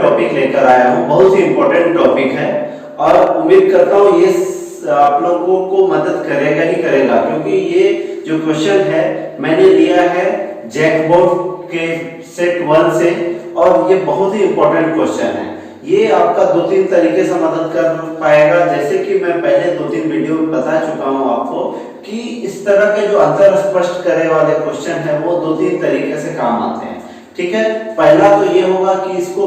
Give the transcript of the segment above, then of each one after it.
Topic लेकर आया हूँ, बहुत ही इंपॉर्टेंट टॉपिक है और उम्मीद करता हूँ ये आप लोगों को मदद करेगा ही करेगा, क्योंकि ये जो क्वेश्चन है मैंने लिया है जैकबोर्ड के सेट 1 से और ये बहुत ही इंपॉर्टेंट क्वेश्चन है। ये आपका 2-3 तरीके से मदद कर पाएगा, जैसे कि मैं पहले 2-3 वीडियो में बता चुका हूँ आपको कि इस तरह के जो अंतर स्पष्ट करे वाले क्वेश्चन है वो 2-3 तरीके से काम आते हैं। ठीक है, पहला तो ये होगा कि इसको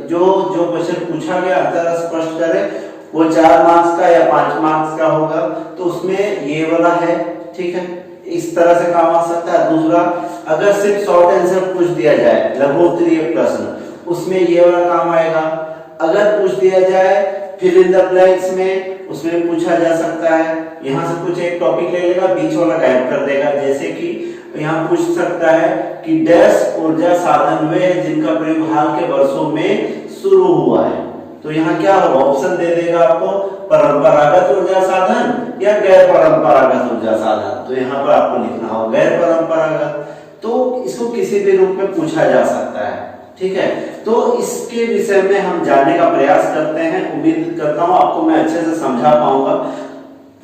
जो क्वेश्चन पूछा गया अंतर स्पष्ट करे वो 4 मार्क्स का या 5 मार्क्स का होगा, तो उसमें ये वाला है। ठीक है, इस तरह से काम आ सकता है। दूसरा, अगर सिर्फ शॉर्ट आंसर पूछ दिया जाए लघु उत्तरीय प्रश्न, उसमें ये वाला काम आएगा। अगर पूछ दिया जाए फिल इन द ब्लैंक्स में, उसमें पूछा जा सकता है, यहाँ से कुछ एक टॉपिक ले लेगा, बीच वाला गायब कर देगा। जैसे कि यहाँ पूछ सकता है कि डैश ऊर्जा साधन वे हैं जिनका प्रयोग हाल के वर्षों में शुरू हुआ है, तो यहाँ क्या होगा, ऑप्शन दे देगा आपको, परंपरागत ऊर्जा साधन या गैर परंपरागत ऊर्जा साधन। तो यहाँ पर आपको लिखना होगा गैर परंपरागत, तो इसको किसी भी रूप में पूछा जा सकता है। ठीक है, तो इसके विषय में हम जानने का प्रयास करते हैं। उम्मीद करता हूँ आपको मैं अच्छे से समझा पाऊंगा।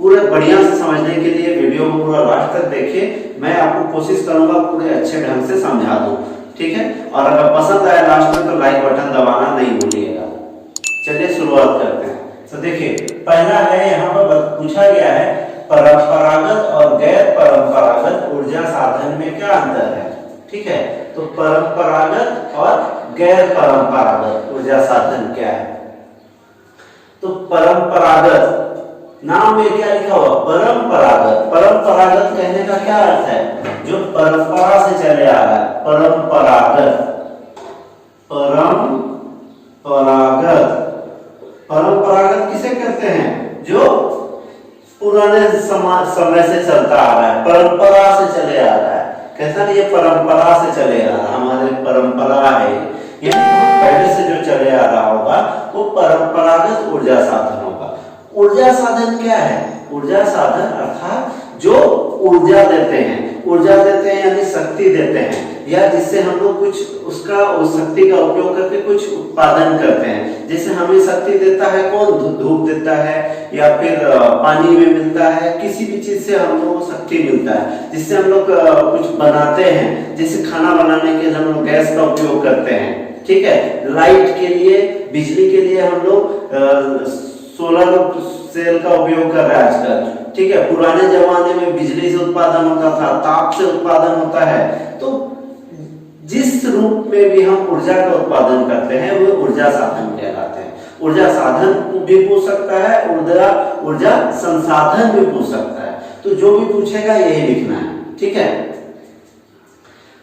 पूरे बढ़िया से समझने के लिए वीडियो को पूरा लास्ट तक देखिए, मैं आपको कोशिश करूंगा पूरे अच्छे ढंग से समझा दूं। ठीक है, और अगर पसंद आया लास्ट में तो लाइक बटन दबाना नहीं भूलिएगा। चलिए शुरुआत करते हैं। तो देखिए, पहला है, यहाँ पर पूछा गया है परंपरागत और गैर परंपरागत ऊर्जा साधन में क्या अंतर है। ठीक है, तो परंपरागत और गैर परंपरागत ऊर्जा साधन क्या है। तो परंपरागत नाम में क्या लिखा हुआ, परंपरागत। परंपरागत कहने का क्या अर्थ है, जो परंपरा से चले आ रहा है, परंपरागत। परंपरागत किसे कहते हैं, जो पुराने समय से चलता आ रहा है, परंपरा से चले आ रहा है। कहता नहीं, ये परंपरा से चले आ रहा है, हमारी परंपरा है, ये पहले से जो चले आ रहा होगा वो परंपरागत ऊर्जा साधन होगा। ऊर्जा साधन क्या है, ऊर्जा साधन अर्थात जो ऊर्जा देते हैं, ऊर्जा देते हैं यानी शक्ति देते हैं, या जिससे हम लोग कुछ उसका उस शक्ति का उपयोग करके कुछ उत्पादन करते हैं। जैसे हमें शक्ति देता है कौन, धूप देता है, या फिर पानी में मिलता है, किसी भी चीज से हम लोग को शक्ति मिलता है जिससे हम लोग कुछ बनाते हैं। जैसे खाना बनाने के लिए हम लोग गैस का उपयोग करते हैं। ठीक है, लाइट के लिए, बिजली के लिए हम लोग सोलर सेल का उपयोग कर रहे हैं आजकल। ठीक है, पुराने जमाने में बिजली से उत्पादन होता था, ताप से उत्पादन होता है। तो जिस रूप में भी हम ऊर्जा का उत्पादन करते हैं वो ऊर्जा साधन कहलाते हैं। ऊर्जा साधन भी पूछ सकता है, ऊर्जा संसाधन भी पूछ सकता है। तो जो भी पूछेगा यही लिखना है। ठीक है,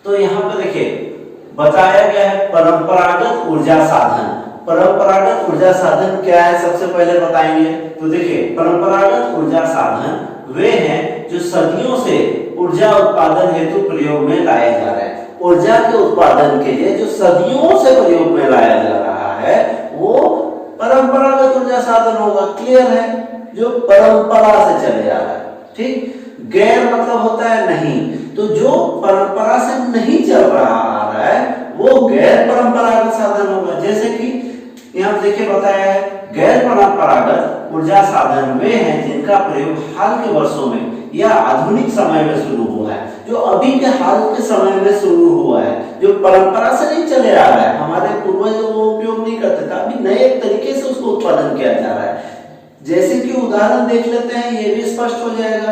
तो यहाँ पे देखिए बताया गया है परंपरागत ऊर्जा साधन। परंपरागत ऊर्जा साधन क्या है, सबसे पहले बताएंगे। तो देखिए, परंपरागत ऊर्जा साधन वे हैं जो सदियों से ऊर्जा उत्पादन हेतु प्रयोग में लाए जा रहे हैं। ऊर्जा के उत्पादन के लिए जो सदियों से प्रयोग में लाया जा रहा है वो परंपरागत ऊर्जा साधन होगा। क्लियर है, जो परंपरा से चले आ रहा है। ठीक, गैर मतलब होता है नहीं, तो जो परंपरा से नहीं चल रहा है वो गैर परंपरागत साधन होगा। जैसे कि यहाँ देखिए बताया है, गैर परंपरागत ऊर्जा साधन वे हैं जिनका प्रयोग हाल के वर्षों में या आधुनिक समय में शुरू हुआ है। जो अभी के हाल के समय में शुरू हुआ है, जो परंपरा से नहीं चले आ रहा है, हमारे पूर्वज वो उपयोग नहीं करते थे, अभी नए तरीके से उसको उत्पादन किया जा रहा है। जैसे कि उदाहरण देख लेते हैं, ये भी स्पष्ट हो जाएगा।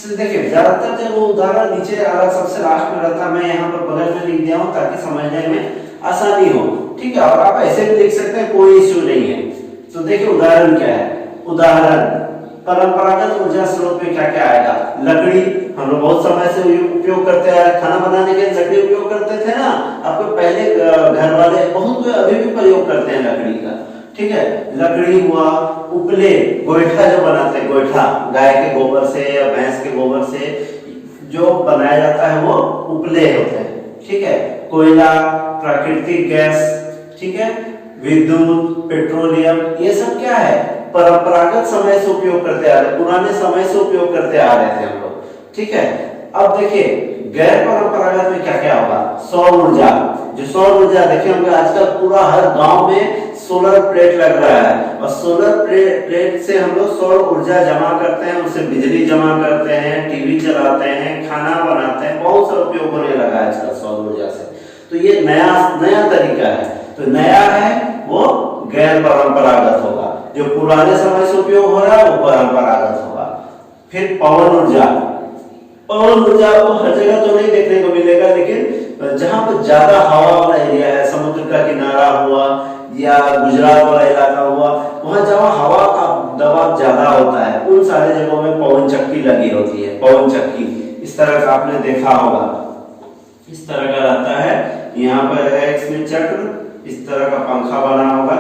देखिए, ज्यादातर जब वो उदाहरण नीचे आ रहा सबसे लास्ट में रहता, मैं यहाँ पर बगल में लिख दिया हूँ ताकि समझने में आसानी हो। ठीक है, और आप ऐसे भी लिख सकते हैं, कोई इश्यू नहीं है। तो देखिए उदाहरण क्या है, उदाहरण परंपरागत ऊर्जा स्रोत में क्या क्या आएगा, लकड़ी हम लोग बहुत समय से उपयोग करते हैं, खाना बनाने के लिए लकड़ी उपयोग करते थे ना। आपको पहले घर वाले बहुत अभी भी प्रयोग करते हैं लकड़ी का। ठीक है, लकड़ी हुआ, उपले, गोईठा जो बनाते हैं, गोईठा गाय के गोबर से या भैंस के गोबर से जो बनाया जाता है वो उपले होते हैं। ठीक है, कोयला, प्राकृतिक गैस, ठीक है, विद्युत, पेट्रोलियम, ये सब क्या है, परंपरागत समय से उपयोग करते आ रहे, पुराने समय से उपयोग करते आ रहे थे हम लोग। ठीक है, अब देखिए गैर परंपरागत में क्या क्या होगा। सौर ऊर्जा, जो सौर ऊर्जा देखे होंगे आजकल पूरा हर गांव में सोलर प्लेट लग रहा है, और सोलर प्लेट से हम लोग सौर ऊर्जा जमा करते हैं, उससे बिजली जमा करते हैं, टीवी चलाते हैं, खाना बनाते हैं, बहुत सा उपयोग होने लगा है आजकल सौर ऊर्जा से। तो ये नया तरीका है, तो नया है वो गैर परंपरागत होगा, जो पुराने समय से उपयोग हो रहा है वो परंपरागत होगा। फिर पवन ऊर्जा, पवन ऊर्जा आपको हर जगह तो नहीं देखने को मिलेगा, लेकिन जहां पर ज्यादा हवा वाला एरिया है, समुद्र का किनारा हुआ या गुजरात वाला इलाका हुआ, वहां जहां हवा का दबाव ज्यादा होता है उन सारे जगहों में पवन चक्की लगी होती है। पवन चक्की इस तरह का आपने देखा होगा, इस तरह का रहता है, यहाँ पर है इसमें चक्र, इस तरह का पंखा बना होगा,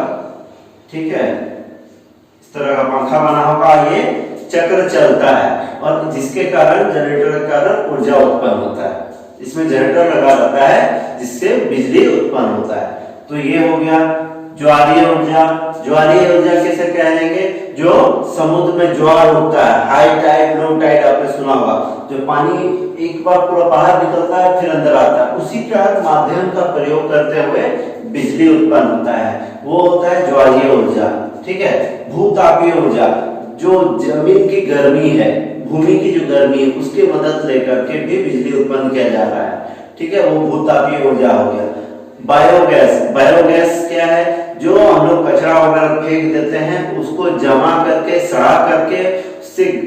ठीक है, इस तरह का पंखा बना होगा, ये चक्र चलता है और जिसके कारण जनरेटर के कारण ऊर्जा उत्पन्न होता है। इसमें जनरेटर लगा रहता है जिससे बिजली उत्पन्न होता है। तो ये हो गया ज्वारीय ऊर्जा। ज्वारीय ऊर्जा कैसे कहेंगे, जो समुद्र में ज्वार उठता है, हाई टाइड लो टाइड आपने सुना होगा, जो पानी एक बार पूरा बाहर निकलता है फिर अंदर आता है, उसी का माध्यम का प्रयोग करते हुए बिजली उत्पन्न होता है, वो होता है ज्वारीय ऊर्जा। ठीक है, भूतापीय ऊर्जा, जो जमीन की गर्मी है, भूमि की जो गर्मी है उसकी मदद लेकर के भी बिजली उत्पन्न किया जा रहा है। ठीक है, वो भूतापीय ऊर्जा हो गया। बायोगैस, बायोगैस क्या है, जो हम लोग कचरा वगैरह फेंक देते हैं उसको जमा करके सड़ा करके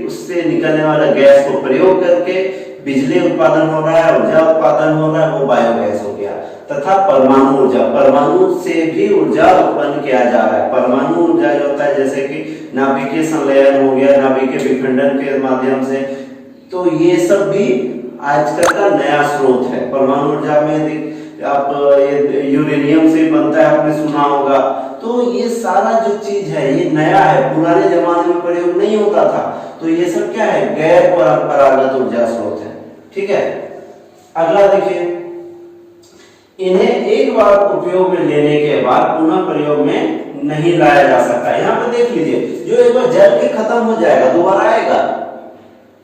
उससे निकलने वाला गैस को प्रयोग करके बिजली उत्पादन हो रहा है, ऊर्जा उत्पादन हो रहा है, वो बायोगैस हो गया। तथा परमाणु ऊर्जा, परमाणु से भी ऊर्जा उत्पन्न किया जा रहा है। परमाणु ऊर्जा जो होता है जैसे कि नाभिकीय संलयन हो गया, नाभिकीय विखंडन के माध्यम से, तो ये सब भी आजकल का नया स्रोत है। परमाणु ऊर्जा में आप ये यूरेनियम से बनता है, आपने सुना होगा। तो ये सारा जो चीज है ये नया है, पुराने जमाने में प्रयोग नहीं होता था। तो ये सब क्या है, गैर परंपरागत ऊर्जा स्रोत है। ठीक है, अगला देखिए, इन्हें एक बार उपयोग में लेने के बाद पुनः प्रयोग में नहीं लाया जा सकता। यहाँ पे देख लीजिए, जो एक बार जल के खत्म हो जाएगा दोबारा आएगा,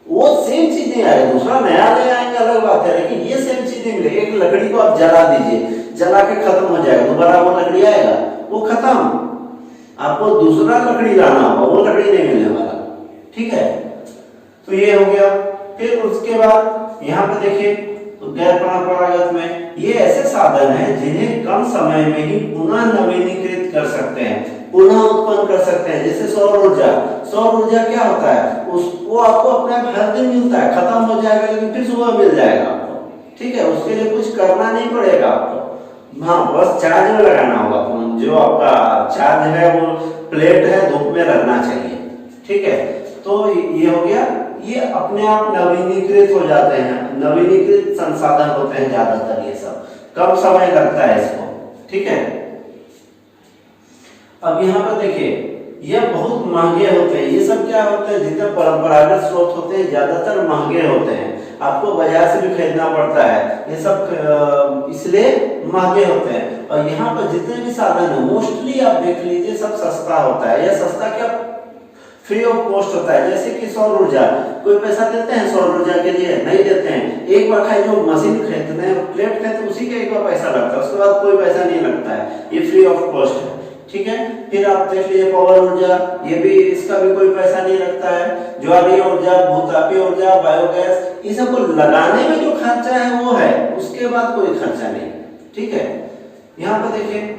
वो सेम चीज नहीं आएगा, दूसरा नया ले आएंगे अलग बात है, लेकिन ये सेम चीज नहीं मिलेगी। एक लकड़ी को आप जला दीजिए, जला के खत्म हो जाएगा, दोबारा वो लकड़ी आएगा, वो खत्म, आपको दूसरा लकड़ी लाना होगा, वो लकड़ी नहीं मिलने वाला। ठीक है, तो ये हो गया। फिर उसके बाद यहाँ पे देखिए, तो गैर परंपरागत में ये ऐसे साधन है जिन्हें कम समय में ही पुनः नवीनीकृत कर सकते हैं, पुनः उत्पन्न कर सकते हैं। जैसे सौर ऊर्जा, सौर ऊर्जा क्या होता है, उसको आपको अपने हर दिन मिलता है, खत्म हो जाएगा लेकिन फिर सुबह मिल जाएगा आपको। ठीक है, उसके लिए कुछ करना नहीं पड़ेगा आपको, हाँ बस चार्ज में लगाना होगा फोन, जो आपका चार्ज है वो प्लेट है, धूप में रखना चाहिए। ठीक है, तो ये हो गया, ये अपने आप नवीनीकृत हो जाते हैं, नवीनीकृत संसाधन होते हैं ज्यादातर, ये सब कम समय लगता है इसको। ठीक है, अब यहाँ पर देखिए, ये बहुत महंगे होते हैं। ये सब क्या होते हैं, जितने परंपरागत स्रोत होते हैं ज्यादातर महंगे होते हैं, आपको बाजार से भी खरीदना पड़ता है, ये सब इसलिए महंगे होते हैं। और यहाँ पर जितने भी साधन है मोस्टली आप देख लीजिए सब सस्ता होता है, या सस्ता क्या फ्री ऑफ कॉस्ट होता है। जैसे कि सौर ऊर्जा, कोई पैसा देते हैं सौर ऊर्जा के लिए, नहीं देते हैं। एक बार खाए जो मशीन खरीदते हैं, प्लेट खरीदते हैं, उसी का एक बार पैसा लगता है, उसके बाद कोई पैसा नहीं लगता है, ये फ्री ऑफ कॉस्ट है। ठीक है, फिर आप देख लीजिए पवन ऊर्जा, ये भी, इसका भी कोई पैसा नहीं लगता है। ज्वारीय ऊर्जा, भूतापीय ऊर्जा, बायोगैस, ये सब को लगाने में जो खर्चा है वो है, उसके बाद कोई खर्चा नहीं। ठीक है, यहाँ पर देखिए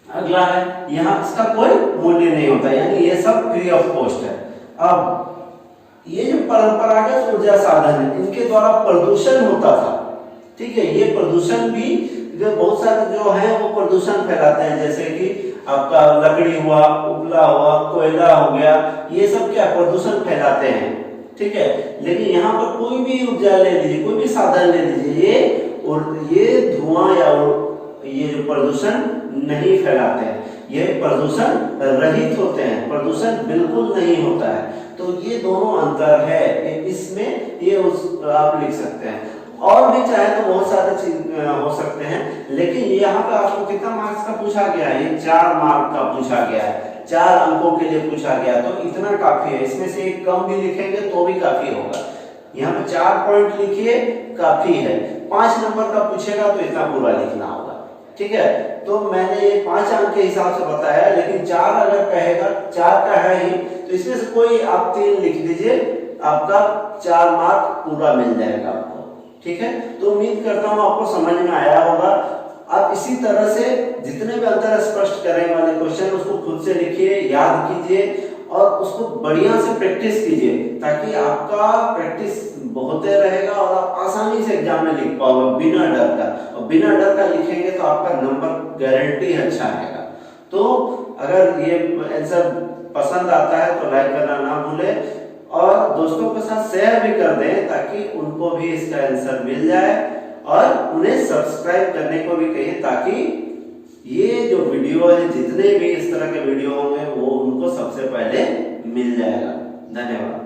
अगला है, यहाँ इसका कोई मूल्य नहीं होता, यानी ये सब फ्री ऑफ कॉस्ट है। अब ये जो परंपरागत ऊर्जा साधन है इनके द्वारा प्रदूषण होता था। ठीक है, ये प्रदूषण भी जो बहुत सारे जो है वो प्रदूषण फैलाते हैं, जैसे कि आपका लकड़ी हुआ, उपला हुआ, कोयला हो गया, ये सब क्या प्रदूषण फैलाते हैं। ठीक है, लेकिन यहाँ पर कोई भी ऊर्जा ले लीजिए, कोई भी साधन ले लीजिए, ये धुआं या ये जो प्रदूषण नहीं फैलाते हैं, ये प्रदूषण रहित होते हैं, प्रदूषण बिल्कुल नहीं होता है। तो ये दोनों अंतर है इसमें, ये आप लिख सकते हैं। और भी चाहे तो बहुत सारे चीज हो सकते हैं, लेकिन यहाँ पे आपको कितना मार्क्स का पूछा गया है, ये 4 मार्क का पूछा गया है, 4 अंकों के लिए पूछा गया, तो इतना काफी है। इसमें से एक कम भी लिखेंगे तो भी काफी होगा। यहाँ पे 4 पॉइंट लिखिए काफी है। 5 नंबर का पूछेगा तो इतना पूरा लिखना होगा, ठीक है। तो मैंने ये 5 अंक के हिसाब से बताया, लेकिन 4 अगर कहेगा, 4 का है ही, तो इसमें से कोई आप 3 लिख दीजिए, आपका 4 मार्क पूरा मिल जाएगा आपको, ठीक है। तो उम्मीद करता हूँ आपको समझ में आया होगा। आप इसी तरह से जितने भी अंतर स्पष्ट करने वाले क्वेश्चन उसको खुद से लिखिए, याद कीजिए और उसको बढ़िया से प्रैक्टिस कीजिए, ताकि आपका प्रैक्टिस होते रहेगा और आप आसानी से एग्जाम में लिख पाओगे बिना डर का। और बिना डर का लिखेंगे तो आपका नंबर गारंटी अच्छा आएगा। तो अगर ये आंसर पसंद आता है तो लाइक करना ना भूलें और दोस्तों के साथ शेयर भी कर दें, ताकि उनको भी इसका आंसर मिल जाए, और उन्हें सब्सक्राइब करने को भी कहिए, ताकि ये जो वीडियो है, जितने भी इस तरह के वीडियो होंगे वो उनको सबसे पहले मिल जाएगा। धन्यवाद।